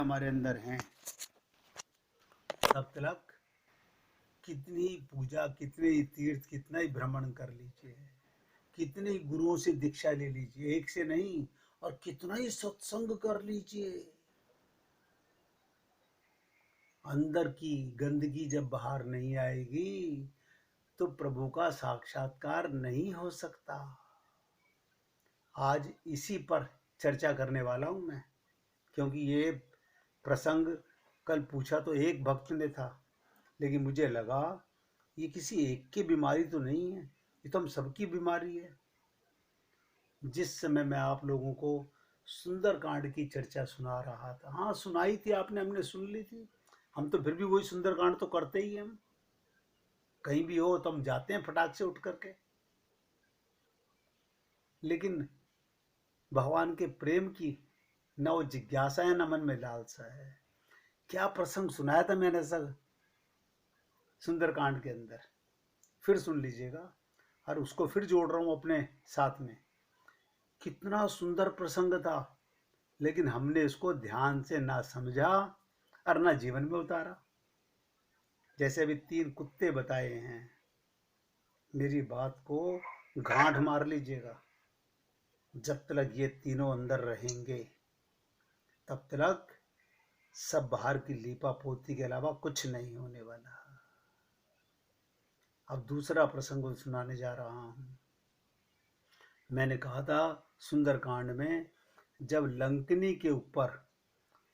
हमारे अंदर हैं। तब तक कितनी पूजा, कितने तीर्थ, कितना ही भ्रमण कर लीजिए, कितने गुरुओं से दीक्षा ले लीजिए, एक से नहीं, और कितना ही सत्संग कर लीजिए, अंदर की गंदगी जब बाहर नहीं आएगी तो प्रभु का साक्षात्कार नहीं हो सकता। आज इसी पर चर्चा करने वाला हूं मैं, क्योंकि ये प्रसंग कल पूछा तो एक भक्त ने था, लेकिन मुझे लगा ये किसी एक की बीमारी तो नहीं है, ये तो हम सबकी बीमारी है। जिस समय मैं आप लोगों को सुंदरकांड की चर्चा सुना रहा था, हाँ सुनाई थी आपने, हमने सुन ली थी, हम तो फिर भी वही सुंदरकांड तो करते ही हैं। हम कहीं भी हो तो हम जाते हैं फटाक से उठ करके, लेकिन भगवान के प्रेम की न वो जिज्ञासा है, न मन में लालसा है। क्या प्रसंग सुनाया था मैंने सर सुंदरकांड के अंदर, फिर सुन लीजिएगा, और उसको फिर जोड़ रहा हूं अपने साथ में। कितना सुंदर प्रसंग था, लेकिन हमने इसको ध्यान से ना समझा और ना जीवन में उतारा। जैसे अभी 3 कुत्ते बताए हैं, मेरी बात को गांठ मार लीजिएगा। जब तक ये तीनों अंदर रहेंगे तब तक सब बाहर की लीपा पोती के अलावा कुछ नहीं होने वाला। अब दूसरा प्रसंग सुनाने जा रहा हूं। मैंने कहा था सुंदरकांड में, जब लंकनी के ऊपर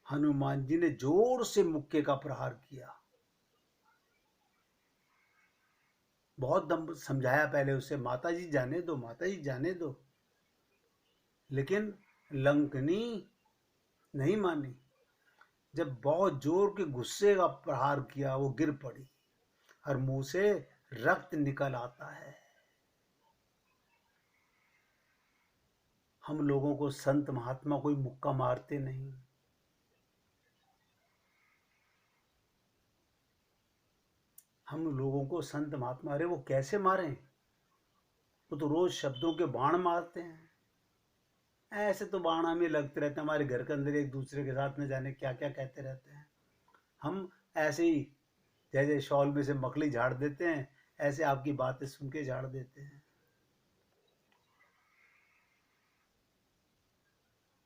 हनुमान जी ने जोर से मुक्के का प्रहार किया, बहुत दम समझाया पहले उसे, माता जी जाने दो, माता जी जाने दो, लेकिन लंकनी नहीं मानी। जब बहुत जोर के गुस्से का प्रहार किया, वो गिर पड़ी और मुंह से रक्त निकल आता है। हम लोगों को संत महात्मा कोई मुक्का मारते नहीं, हम लोगों को संत महात्मा, अरे वो कैसे मारें, वो तो रोज शब्दों के बाण मारते हैं। ऐसे तो बाण हमें लगते रहते हैं, हमारे घर के अंदर एक दूसरे के साथ न जाने क्या क्या कहते रहते हैं। हम ऐसे ही जैसे शॉल में से मकड़ी झाड़ देते हैं, ऐसे आपकी बातें सुन के झाड़ देते हैं।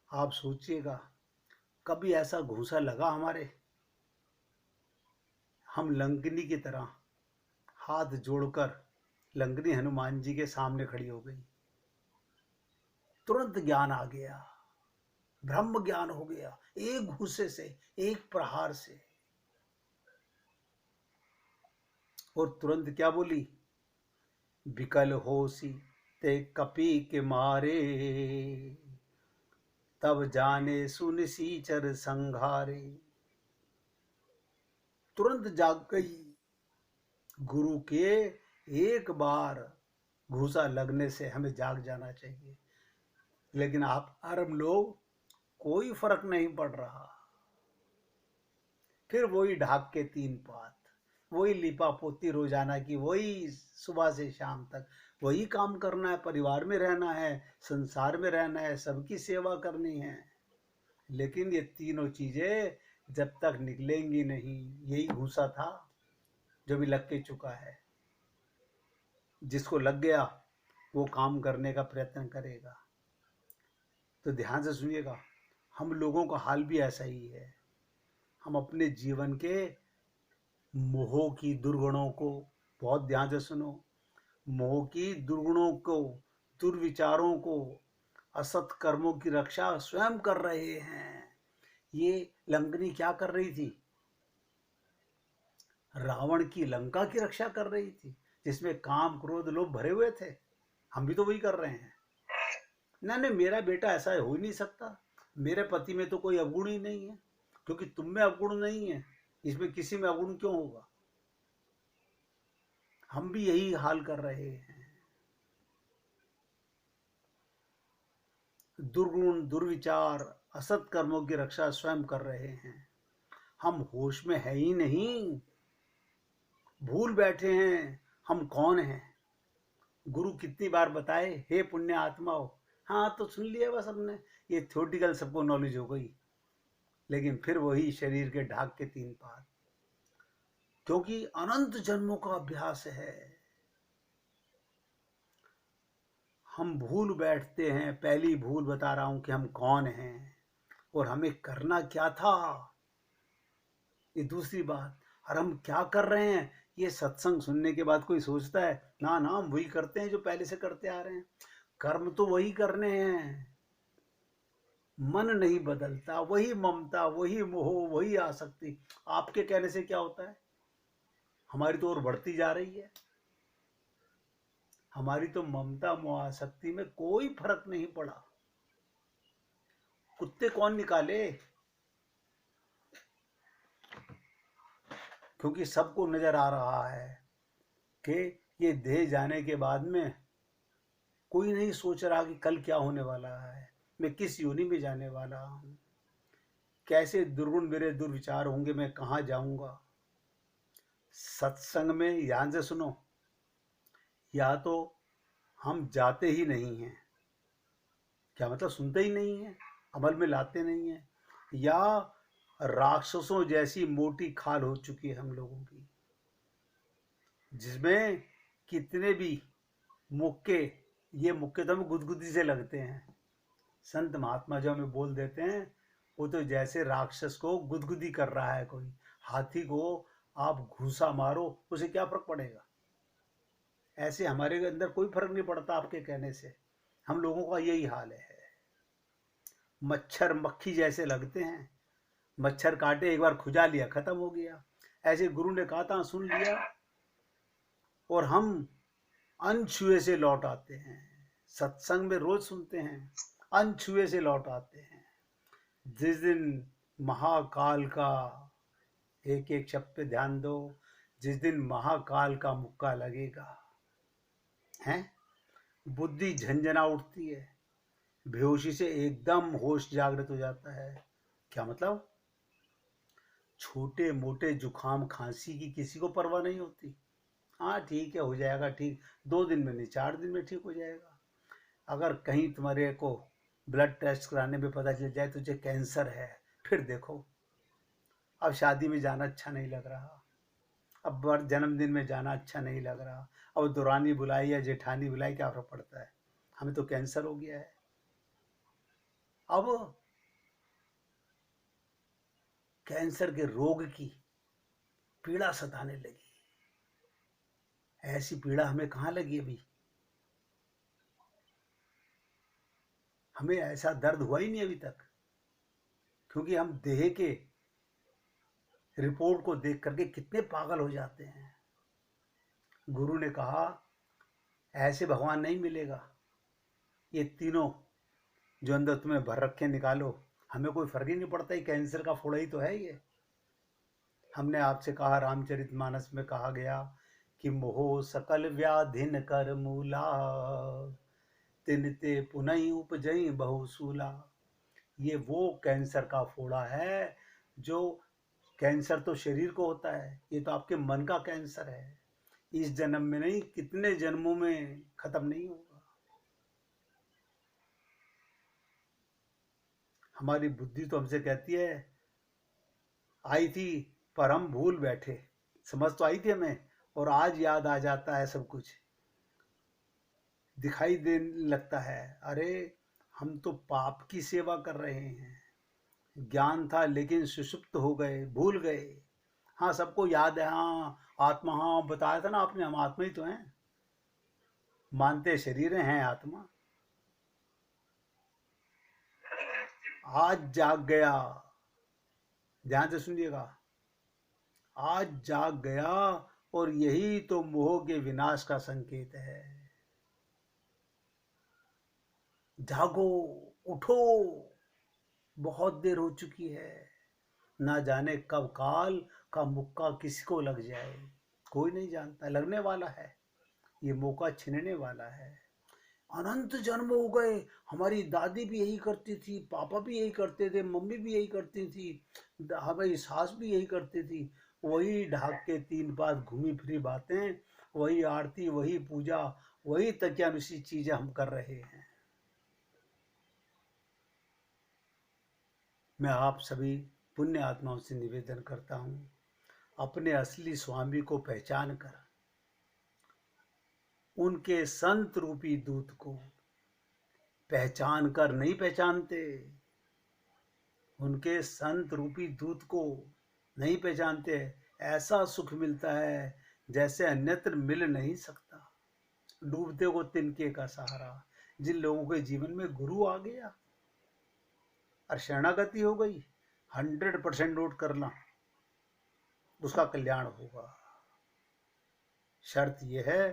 आप सोचिएगा, कभी ऐसा घूंसा लगा हमारे, हम लंकनी की तरह हाथ जोड़कर, लंकनी हनुमान जी के सामने खड़ी हो गई, तुरंत ज्ञान आ गया, ब्रह्म ज्ञान हो गया, एक घूसे से, एक प्रहार से। और तुरंत क्या बोली, विकल होसी ते कपी के मारे, तब जाने सुन सीचर संघारे। तुरंत जाग गई। गुरु के एक बार घूसा लगने से हमें जाग जाना चाहिए, लेकिन आप हम लोग कोई फर्क नहीं पड़ रहा। फिर वही ढाक के 3 पात, वही लिपा पोती रोजाना की, वही सुबह से शाम तक वही काम करना है, परिवार में रहना है, संसार में रहना है, सबकी सेवा करनी है। लेकिन ये तीनों चीजें जब तक निकलेंगी नहीं, यही घूसा था जो भी लग के चुका है। जिसको लग गया वो काम करने का प्रयत्न करेगा। तो ध्यान से सुनिएगा, हम लोगों का हाल भी ऐसा ही है। हम अपने जीवन के मोह की दुर्गुणों को, बहुत ध्यान से सुनो, मोह की दुर्गुणों को, दुर्विचारों को, असत कर्मों की रक्षा स्वयं कर रहे हैं। ये लंकनी क्या कर रही थी, रावण की लंका की रक्षा कर रही थी, जिसमें काम क्रोध लोभ भरे हुए थे। हम भी तो वही कर रहे हैं। ना नहीं, मेरा बेटा ऐसा हो ही नहीं सकता, मेरे पति में तो कोई अवगुण ही नहीं है, क्योंकि तुम में अवगुण नहीं है, इसमें किसी में अवगुण क्यों होगा। हम भी यही हाल कर रहे हैं। दुर्गुण, दुर्विचार, असत कर्मों की रक्षा स्वयं कर रहे हैं। हम होश में है ही नहीं, भूल बैठे हैं हम कौन हैं। गुरु कितनी बार बताए, हे पुण्य आत्माओं, हाँ तो सुन लिया बस हमने, ये थ्योरेटिकल सबको नॉलेज हो गई, लेकिन फिर वही शरीर के ढाक के तीन पात, क्योंकि अनंत जन्मों का अभ्यास है। हम भूल बैठते हैं, पहली भूल बता रहा हूं कि हम कौन हैं और हमें करना क्या था, ये दूसरी बात। और हम क्या कर रहे हैं, ये सत्संग सुनने के बाद कोई सोचता है? ना ना, हम वही करते हैं जो पहले से करते आ रहे हैं। कर्म तो वही करने हैं, मन नहीं बदलता, वही ममता, वही मोह, वही आसक्ति। आपके कहने से क्या होता है? हमारी तो और बढ़ती जा रही है। हमारी तो ममता मोह आसक्ति में कोई फर्क नहीं पड़ा। कुत्ते कौन निकाले? क्योंकि सबको नजर आ रहा है कि ये देह जाने के बाद में कोई नहीं सोच रहा कि कल क्या होने वाला है, मैं किस योनि में जाने वाला हूं, कैसे दुर्गुण मेरे दुर्विचार होंगे, मैं कहाँ जाऊंगा। सत्संग में ध्यान से सुनो, या तो हम जाते ही नहीं हैं, क्या मतलब सुनते ही नहीं हैं, अमल में लाते नहीं हैं, या राक्षसों जैसी मोटी खाल हो चुकी है हम लोगों की, जिसमें कितने भी मुक्के, ये मुक्के तो हमें गुदगुदी से लगते हैं। संत महात्मा जो हमें बोल देते हैं, वो तो जैसे राक्षस को गुदगुदी कर रहा है कोई। हाथी को आप घूसा मारो, उसे क्या फर्क पड़ेगा? ऐसे हमारे अंदर कोई फर्क नहीं पड़ता आपके कहने से। हम लोगों का यही हाल है, मच्छर मक्खी जैसे लगते हैं। मच्छर काटे, एक बार खुजा लिया, खत्म हो गया। ऐसे गुरु ने कहा था, सुन लिया, और हम अनछुए से लौट आते हैं। सत्संग में रोज सुनते हैं, अनछुए से लौट आते हैं। जिस दिन महाकाल का, एक एक शब्द पे ध्यान दो, जिस दिन महाकाल का मुक्का लगेगा, है, बुद्धि झंझना उठती है, बेहोशी से एकदम होश जागृत हो जाता है। क्या मतलब? छोटे मोटे जुखाम खांसी की किसी को परवाह नहीं होती। हाँ ठीक है, हो जाएगा ठीक, 2 दिन में नहीं, 4 दिन में ठीक हो जाएगा। अगर कहीं तुम्हारे को ब्लड टेस्ट कराने में पता चल जाए तुझे कैंसर है, फिर देखो, अब शादी में जाना अच्छा नहीं लग रहा, अब जन्मदिन में जाना अच्छा नहीं लग रहा, अब दुरानी बुलाई या जेठानी बुलाई, क्या फर्क पड़ता है, हमें तो कैंसर हो गया है। अब कैंसर के रोग की पीड़ा सताने लगी। ऐसी पीड़ा हमें कहाँ लगी अभी? हमें ऐसा दर्द हुआ ही नहीं अभी तक, क्योंकि हम देह के रिपोर्ट को देख करके कितने पागल हो जाते हैं। गुरु ने कहा, ऐसे भगवान नहीं मिलेगा, ये तीनों जो अंदर तुम्हें भर रखे निकालो। हमें कोई फर्क ही नहीं पड़ता, ये कैंसर का फोड़ा ही तो है ये। हमने आपसे कहा, रामचरितमानस में कहा गया कि मोह सकल व्याधिन कर मूला, तिन ते पुनई उपजई बहुसूला। ये वो कैंसर का फोड़ा है, जो कैंसर तो शरीर को होता है, ये तो आपके मन का कैंसर है। इस जन्म में नहीं, कितने जन्मों में खत्म नहीं होगा। हमारी बुद्धि तो हमसे कहती है, आई थी पर हम भूल बैठे। समझ तो आई थी हमें, और आज याद आ जाता है सब कुछ, दिखाई देने लगता है। अरे हम तो पाप की सेवा कर रहे हैं, ज्ञान था लेकिन सुषुप्त हो गए, भूल गए। हाँ सबको याद है, हाँ आत्मा, हाँ बताया था ना आपने, हम आत्मा ही तो हैं, मानते शरीर हैं आत्मा। आज जाग गया, ध्यान से सुनिएगा, आज जाग गया, और यही तो मोह के विनाश का संकेत है। जागो, उठो, बहुत देर हो चुकी है। ना जाने कब काल का मुक्का किसी को लग जाए, कोई नहीं जानता, लगने वाला है, ये मौका छिनने वाला है। अनंत जन्म हो गए, हमारी दादी भी यही करती थी, पापा भी यही करते थे, मम्मी भी यही करती थी, हमारी सास भी यही करती थी। वही ढाक के तीन बात घूमी फिरी बातें, वही आरती, वही पूजा, वही तकियानुसी चीजें हम कर रहे हैं। मैं आप सभी पुण्य आत्माओं से निवेदन करता हूँ, अपने असली स्वामी को पहचान कर उनके संत रूपी दूत को पहचान कर, नहीं पहचानते, उनके संत रूपी दूत को नहीं पहचानते, ऐसा सुख मिलता है जैसे अन्यत्र मिल नहीं सकता। डूबते को तिनके का सहारा। जिन लोगों के जीवन में गुरु आ गया और शरणागति हो गई, 100% नोट करना, उसका कल्याण होगा। शर्त यह है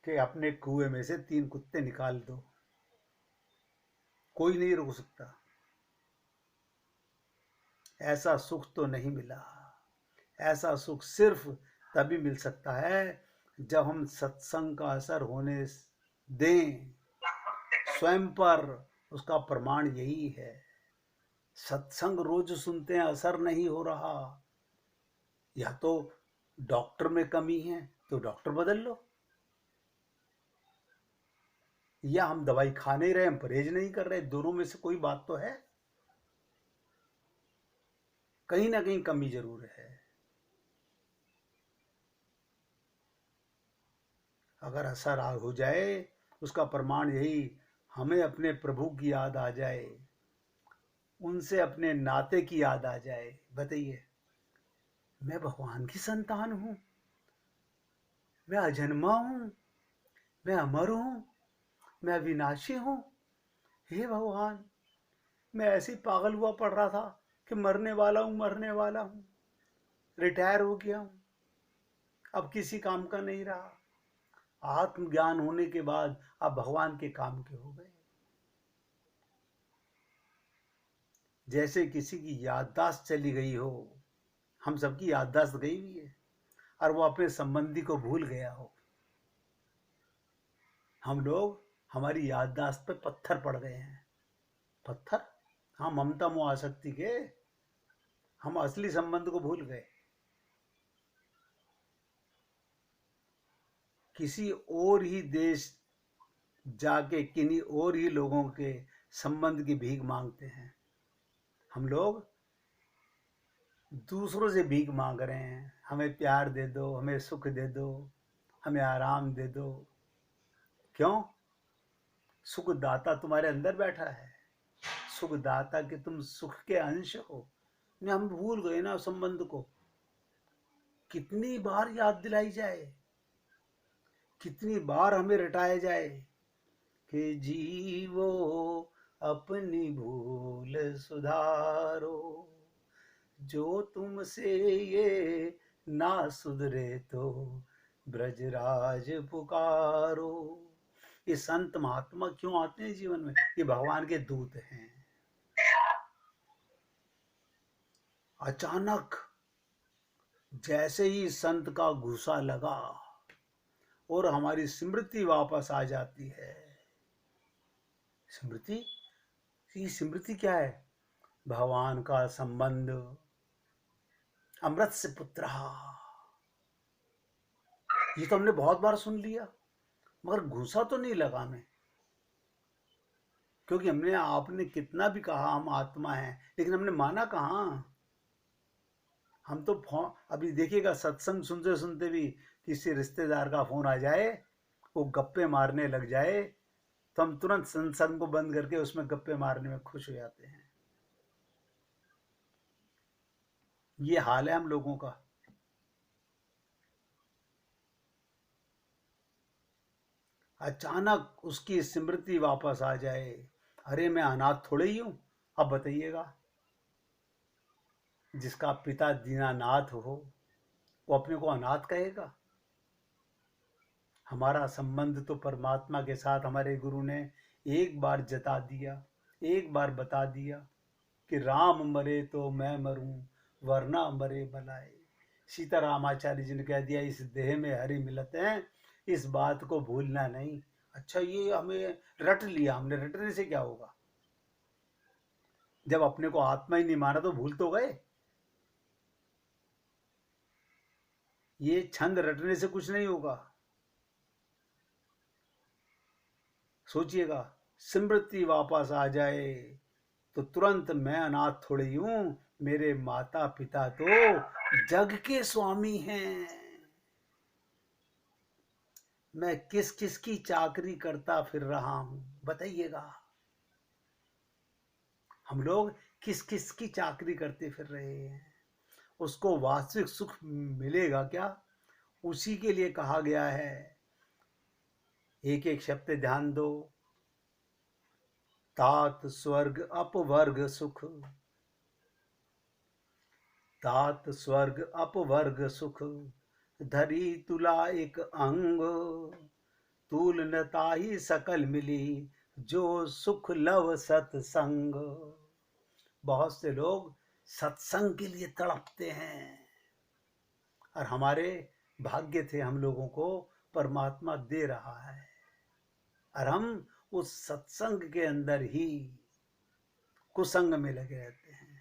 कि अपने कुएं में से 3 कुत्ते निकाल दो, कोई नहीं रोक सकता। ऐसा सुख तो नहीं मिला। ऐसा सुख सिर्फ तभी मिल सकता है जब हम सत्संग का असर होने दें स्वयं पर। उसका प्रमाण यही है। सत्संग रोज सुनते हैं, असर नहीं हो रहा, या तो डॉक्टर में कमी है तो डॉक्टर बदल लो, या हम दवाई खा नहीं रहे, हम परहेज नहीं कर रहे। दोनों में से कोई बात तो है, कहीं ना कहीं कमी जरूर है। अगर असर हो जाए, उसका प्रमाण यही, हमें अपने प्रभु की याद आ जाए, उनसे अपने नाते की याद आ जाए। बताइए, मैं भगवान की संतान हूं, मैं अजन्मा हूं, मैं अमर हूं, मैं अविनाशी हूं। हे भगवान, मैं ऐसे ही पागल हुआ पड़ रहा था कि मरने वाला हूं, मरने वाला हूं, रिटायर हो गया हूं, अब किसी काम का नहीं रहा। आत्मज्ञान होने के बाद आप भगवान के काम के हो गए। जैसे किसी की याददाश्त चली गई हो, हम सबकी याददाश्त गई हुई है, और वो अपने संबंधी को भूल गया हो। हम लोग, हमारी याददाश्त पे पत्थर पड़ गए हैं। पत्थर, हाँ, ममता मोह आसक्ति के, हम असली संबंध को भूल गए। किसी और ही देश जाके किन्हीं और ही लोगों के संबंध की भीख मांगते हैं। हम लोग दूसरों से भीख मांग रहे हैं, हमें प्यार दे दो, हमें सुख दे दो, हमें आराम दे दो। क्यों? सुखदाता तुम्हारे अंदर बैठा है, सुखदाता के तुम सुख के अंश हो। हम भूल गए ना संबंध को। कितनी बार याद दिलाई जाए, कितनी बार हमें रटाया जाए कि जीवो अपनी भूल सुधारो, जो तुमसे ये ना सुधरे तो ब्रजराज पुकारो। ये संत महात्मा क्यों आते हैं जीवन में? ये भगवान के दूत हैं। अचानक जैसे ही संत का घूसा लगा और हमारी स्मृति वापस आ जाती है। स्मृति, ये स्मृति क्या है? भगवान का संबंध, अमृत से पुत्र। ये तो हमने बहुत बार सुन लिया, मगर घूसा तो नहीं लगा हमें, क्योंकि हमने, आपने कितना भी कहा हम आत्मा हैं, लेकिन हमने माना कहाँ। हम तो अभी देखिएगा, सत्संग सुनते सुनते भी किसी रिश्तेदार का फोन आ जाए, वो गप्पे मारने लग जाए, तो हम तुरंत सत्संग को बंद करके उसमें गप्पे मारने में खुश हो जाते हैं। ये हाल है हम लोगों का। अचानक उसकी स्मृति वापस आ जाए, अरे मैं अनाथ थोड़े ही हूं। अब बताइएगा, जिसका पिता दीनानाथ हो, वो अपने को अनाथ कहेगा? हमारा संबंध तो परमात्मा के साथ हमारे गुरु ने एक बार जता दिया, एक बार बता दिया कि राम मरे तो मैं मरूं, वरना मरे भलाए। सीतारामाचार्य जी ने कह दिया, इस देह में हरि मिलत हैं, इस बात को भूलना नहीं। अच्छा, ये हमें रट लिया हमने, रटने से क्या होगा? जब अपने को आत्मा ही नहीं माना तो भूल तो गए। ये छंद रटने से कुछ नहीं होगा। सोचिएगा, स्मृति वापस आ जाए तो तुरंत मैं अनाथ थोड़ी हूं, मेरे माता पिता तो जग के स्वामी हैं। मैं किस किस की चाकरी करता फिर रहा हूं, बताइएगा। हम लोग किस किस की चाकरी करते फिर रहे हैं, उसको वास्तविक सुख मिलेगा क्या? उसी के लिए कहा गया है, एक एक शब्द ध्यान दो। तात स्वर्ग अपवर्ग सुख, तात स्वर्ग अपवर्ग सुख, धरी तुला एक अंग, तूल न ताही सकल मिली, जो सुख लव सत्संग। बहुत से लोग सत्संग के लिए तड़पते हैं, और हमारे भाग्य थे, हम लोगों को परमात्मा दे रहा है, और हम उस सत्संग के अंदर ही कुसंग में लगे रहते हैं।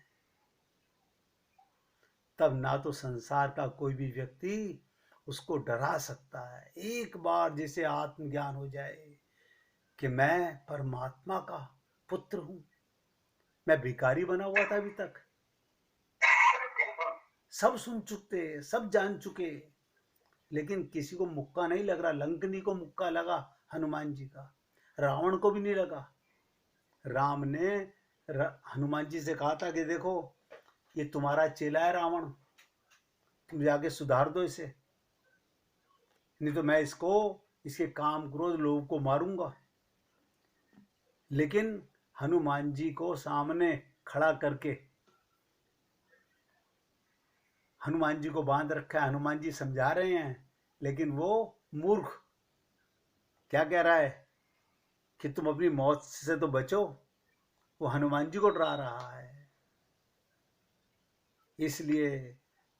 तब ना तो संसार का कोई भी व्यक्ति उसको डरा सकता है। एक बार जिसे आत्मज्ञान हो जाए कि मैं परमात्मा का पुत्र हूं। मैं भिखारी बना हुआ था अभी तक, सब सुन चुके, सब जान चुके, लेकिन किसी को मुक्का नहीं लग रहा। लंकनी को मुक्का लगा, हनुमान जी का, रावण को भी नहीं लगा। राम ने हनुमान जी से कहा था कि देखो, ये तुम्हारा चेला है रावण, तुम जाके सुधार दो इसे, नहीं तो मैं इसको, इसके काम क्रोध लोगों को मारूंगा। लेकिन हनुमान जी को सामने खड़ा करके हनुमान जी को बांध रखा है, हनुमान जी समझा रहे हैं, लेकिन वो मूर्ख क्या कह रहा है कि तुम अपनी मौत से तो बचो। वो हनुमान जी को डरा रहा है। इसलिए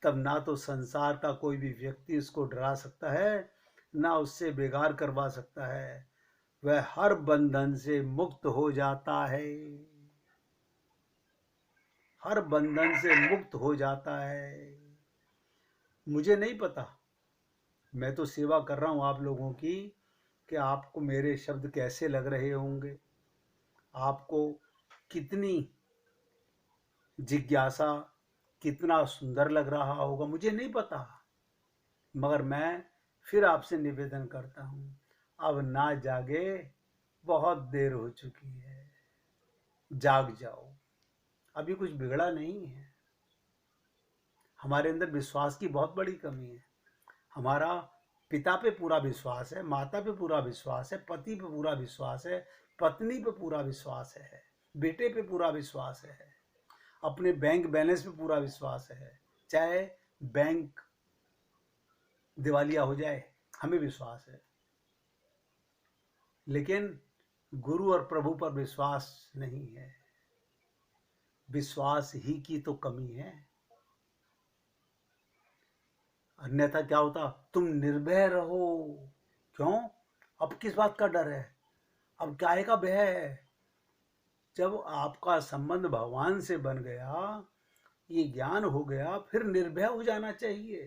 तब ना तो संसार का कोई भी व्यक्ति उसको डरा सकता है, ना उससे बेगार करवा सकता है। वह हर बंधन से मुक्त हो जाता है, हर बंधन से मुक्त हो जाता है। मुझे नहीं पता, मैं तो सेवा कर रहा हूं आप लोगों की, कि आपको मेरे शब्द कैसे लग रहे होंगे, आपको कितनी जिज्ञासा, कितना सुंदर लग रहा होगा, मुझे नहीं पता। मगर मैं फिर आपसे निवेदन करता हूं, अब ना जागे, बहुत देर हो चुकी है, जाग जाओ। अभी कुछ बिगड़ा नहीं है। हमारे अंदर विश्वास की बहुत बड़ी कमी है। हमारा पिता पे पूरा विश्वास है, माता पे पूरा विश्वास है, पति पे पूरा विश्वास है, पत्नी पे पूरा विश्वास है, बेटे पे पूरा विश्वास है, अपने बैंक बैलेंस पे पूरा विश्वास है। चाहे बैंक दिवालिया हो जाए, हमें विश्वास है, लेकिन गुरु और प्रभु पर विश्वास नहीं है। विश्वास ही की तो कमी है, अन्यथा क्या होता? तुम निर्भय रहो। क्यों? अब किस बात का डर है? अब काहे का भय है? जब आपका संबंध भगवान से बन गया, ये ज्ञान हो गया, फिर निर्भय हो जाना चाहिए।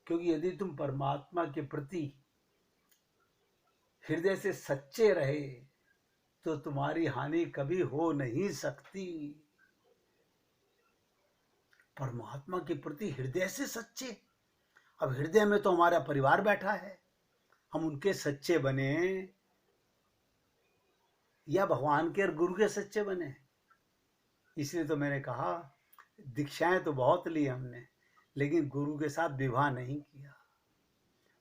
क्योंकि यदि तुम परमात्मा के प्रति हृदय से सच्चे रहे, तो तुम्हारी हानि कभी हो नहीं सकती। परमात्मा के प्रति हृदय से सच्चे। अब हृदय में तो हमारा परिवार बैठा है, हम उनके सच्चे बने, या भगवान के और गुरु के सच्चे बने। इसलिए तो मैंने कहा, दीक्षाएं तो बहुत ली हमने, लेकिन गुरु के साथ विवाह नहीं किया।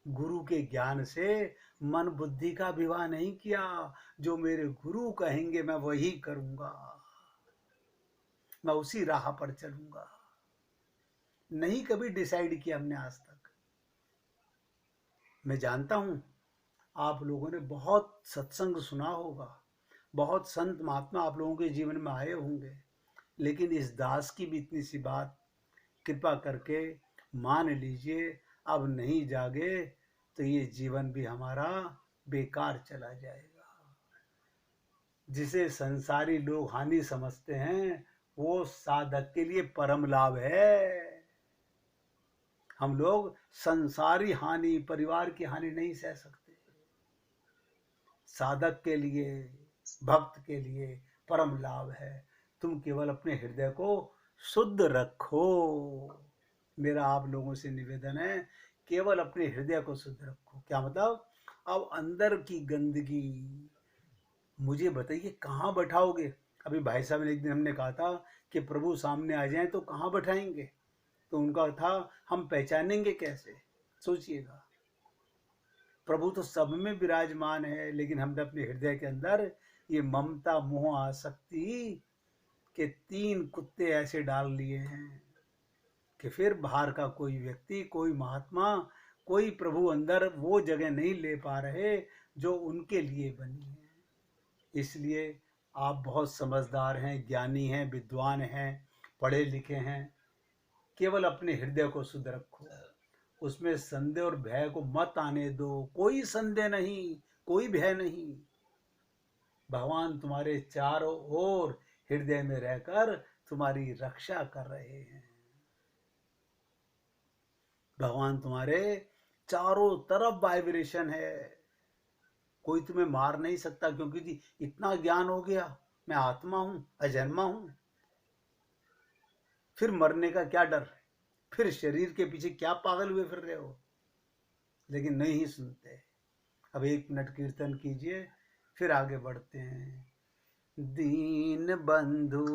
गुरु के ज्ञान से मन बुद्धि का विवाह नहीं किया। जो मेरे गुरु कहेंगे मैं वही करूंगा, मैं उसी राह पर चलूंगा। नहीं कभी डिसाइड किया हमने आज तक। मैं जानता हूं आप लोगों ने बहुत सत्संग सुना होगा, बहुत संत महात्मा आप लोगों के जीवन में आए होंगे, लेकिन इस दास की भी इतनी सी बात कृपा करके मान लीजिए। अब नहीं जागे तो ये जीवन भी हमारा बेकार चला जाएगा। जिसे संसारी लोग हानि समझते हैं, वो साधक के लिए परम लाभ है। हम लोग संसारी हानि, परिवार की हानि नहीं सह सकते। साधक के लिए, भक्त के लिए परम लाभ है। तुम केवल अपने हृदय को शुद्ध रखो। मेरा आप लोगों से निवेदन है, केवल अपने हृदय को शुद्ध रखो। क्या मतलब? अब अंदर की गंदगी मुझे बताइए कहाँ बैठाओगे? अभी भाई साहब ने एक दिन हमने कहा था कि प्रभु सामने आ जाएं तो कहाँ बैठाएंगे? तो उनका था, हम पहचानेंगे कैसे? सोचिएगा, प्रभु तो सब में विराजमान है, लेकिन हमने अपने हृदय के अंदर ये ममता, मोह, आसक्ति के 3 कुत्ते ऐसे डाल लिए हैं कि फिर बाहर का कोई व्यक्ति, कोई महात्मा, कोई प्रभु अंदर वो जगह नहीं ले पा रहे जो उनके लिए बनी है। इसलिए आप बहुत समझदार हैं, ज्ञानी हैं, विद्वान हैं, पढ़े लिखे हैं, केवल अपने हृदय को शुद्ध रखो। उसमें संदेह और भय को मत आने दो। कोई संदेह नहीं, कोई भय नहीं। भगवान तुम्हारे चारों ओर हृदय में रहकर तुम्हारी रक्षा कर रहे हैं। भगवान तुम्हारे चारों तरफ वाइब्रेशन है। कोई तुम्हें मार नहीं सकता, क्योंकि जी इतना ज्ञान हो गया, मैं आत्मा हूं, अजन्मा हूं। फिर मरने का क्या डर? फिर शरीर के पीछे क्या पागल हुए फिर रहे हो? लेकिन नहीं सुनते। अब 1 मिनट कीर्तन कीजिए, फिर आगे बढ़ते हैं। दीन बंधु